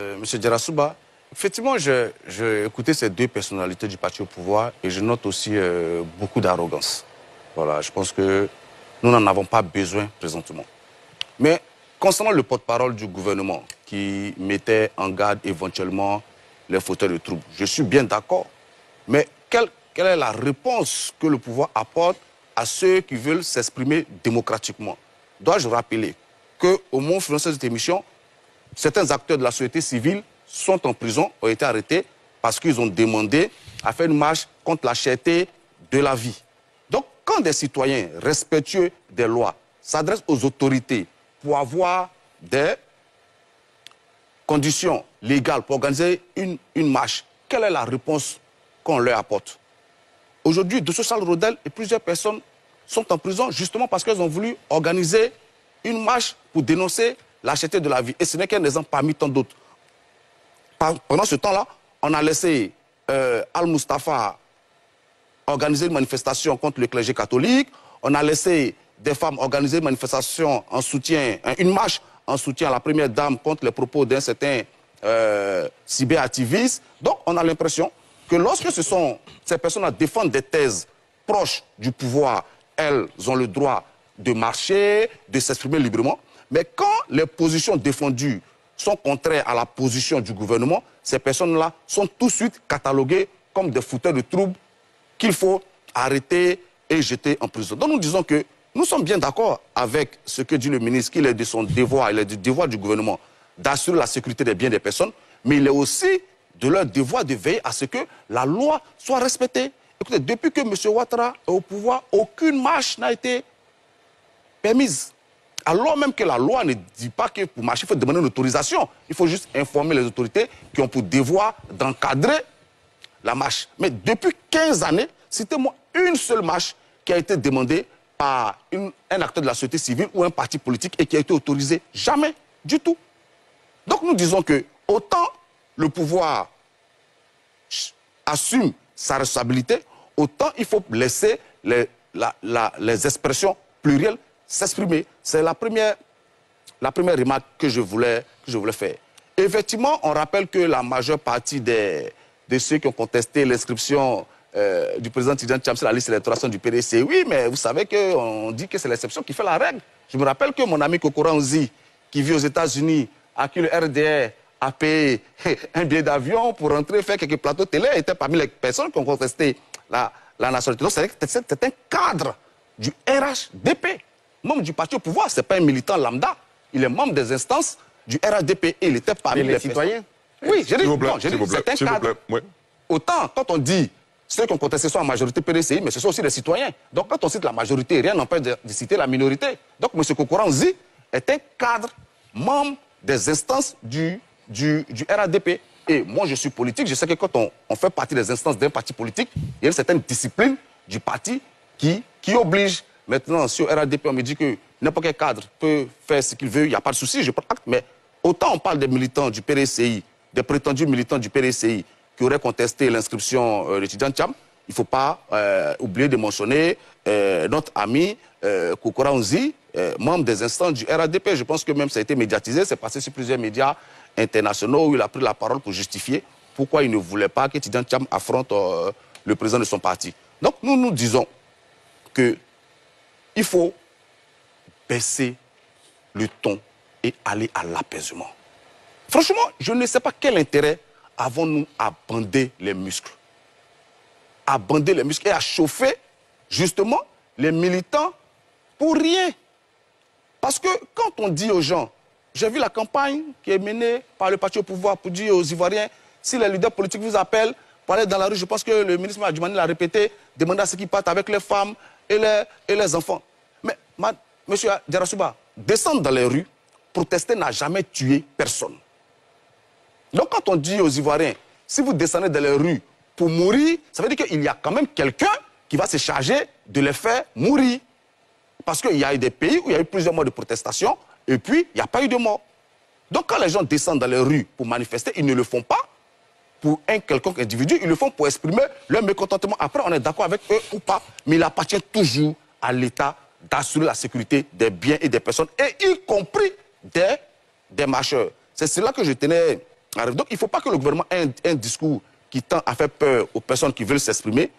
Monsieur Djerasouba, effectivement, j'ai écouté ces deux personnalités du parti au pouvoir et je note aussi beaucoup d'arrogance. Voilà, je pense que nous n'en avons pas besoin présentement. Mais concernant le porte-parole du gouvernement qui mettait en garde éventuellement les fauteurs de troubles, je suis bien d'accord. Mais quelle est la réponse que le pouvoir apporte à ceux qui veulent s'exprimer démocratiquement? Dois-je rappeler qu'au moment financier de cette émission, certains acteurs de la société civile sont en prison, ont été arrêtés parce qu'ils ont demandé à faire une marche contre la cherté de la vie. Donc, quand des citoyens respectueux des lois s'adressent aux autorités pour avoir des conditions légales pour organiser une marche, quelle est la réponse qu'on leur apporte? Aujourd'hui, Dosso Charles Rodel et plusieurs personnes sont en prison justement parce qu'elles ont voulu organiser une marche pour dénoncer la cherté de la vie. Et ce n'est qu'un exemple parmi tant d'autres. Pendant ce temps-là, on a laissé Al-Mustafa organiser une manifestation contre le clergé catholique. On a laissé des femmes organiser une manifestation en soutien, une marche en soutien à la première dame contre les propos d'un certain cyberactiviste. Donc, on a l'impression que lorsque ces personnes défendent des thèses proches du pouvoir, elles ont le droit de marcher, de s'exprimer librement. Mais quand les positions défendues sont contraires à la position du gouvernement, ces personnes-là sont tout de suite cataloguées comme des fouteurs de troubles qu'il faut arrêter et jeter en prison. Donc nous disons que nous sommes bien d'accord avec ce que dit le ministre, qu'il est de son devoir, il est du devoir du gouvernement d'assurer la sécurité des biens des personnes, mais il est aussi de leur devoir de veiller à ce que la loi soit respectée. Écoutez, depuis que M. Ouattara est au pouvoir, aucune marche n'a été permise. Alors même que la loi ne dit pas que pour marcher, il faut demander une autorisation. Il faut juste informer les autorités qui ont pour devoir d'encadrer la marche. Mais depuis 15 années, citez-moi une seule marche qui a été demandée par un acteur de la société civile ou un parti politique et qui a été autorisée. Jamais, du tout. Donc nous disons que autant le pouvoir assume sa responsabilité, autant il faut laisser les expressions plurielles s'exprimer. C'est la première remarque que je voulais faire. Effectivement, on rappelle que la majeure partie de ceux qui ont contesté l'inscription du président Tidjane Thiam sur la liste d'électoration du PDC, oui, mais vous savez qu'on dit que c'est l'exception qui fait la règle. Je me rappelle que mon ami Kokora Nzi, qui vit aux États-Unis, à qui le RDR a payé un billet d'avion pour rentrer faire quelques plateaux télé, était parmi les personnes qui ont contesté la nationalité. Donc c'est un cadre du RHDP. Membre du parti au pouvoir, ce n'est pas un militant lambda. Il est membre des instances du RHDP et il était parmi les citoyens. Oui, j'ai dit, c'est un cadre. Oui. Autant, quand on dit ceux qui ont contesté sont en majorité PDCI, mais ce sont aussi des citoyens. Donc quand on cite la majorité, rien n'empêche de citer la minorité. Donc M. Kokora Nzi est un cadre, membre des instances du RHDP. Et moi, je suis politique, je sais que quand on fait partie des instances d'un parti politique, il y a une certaine discipline du parti qui oblige. Maintenant, sur RHDP, on me dit que n'importe quel cadre peut faire ce qu'il veut, il n'y a pas de souci, je prends acte. Mais autant on parle des militants du PDCI, des prétendus militants du PDCI qui auraient contesté l'inscription de Tidjane Thiam, il ne faut pas oublier de mentionner notre ami Kokora Nzi, membre des instances du RHDP. Je pense que même ça a été médiatisé, c'est passé sur plusieurs médias internationaux où il a pris la parole pour justifier pourquoi il ne voulait pas que Tidjane Thiam affronte le président de son parti. Donc nous disons que il faut baisser le ton et aller à l'apaisement. Franchement, je ne sais pas quel intérêt avons-nous à bander les muscles. À bander les muscles et à chauffer, justement, les militants pour rien. Parce que quand on dit aux gens, j'ai vu la campagne qui est menée par le parti au pouvoir pour dire aux Ivoiriens, si les leaders politiques vous appellent pour aller dans la rue, je pense que le ministre Adjumani l'a répété, demandez à ceux qui partent avec les femmes et les enfants. Mais, monsieur Djerasouba, descendre dans les rues, protester n'a jamais tué personne. Donc quand on dit aux Ivoiriens, si vous descendez dans les rues pour mourir, ça veut dire qu'il y a quand même quelqu'un qui va se charger de les faire mourir. Parce qu'il y a eu des pays où il y a eu plusieurs mois de protestation, et puis il n'y a pas eu de mort. Donc quand les gens descendent dans les rues pour manifester, ils ne le font pas pour un quelconque individu, ils le font pour exprimer leur mécontentement. Après, on est d'accord avec eux ou pas, mais il appartient toujours à l'État d'assurer la sécurité des biens et des personnes, et y compris des marcheurs. C'est cela que je tenais arrive. Donc, il ne faut pas que le gouvernement ait un discours qui tend à faire peur aux personnes qui veulent s'exprimer,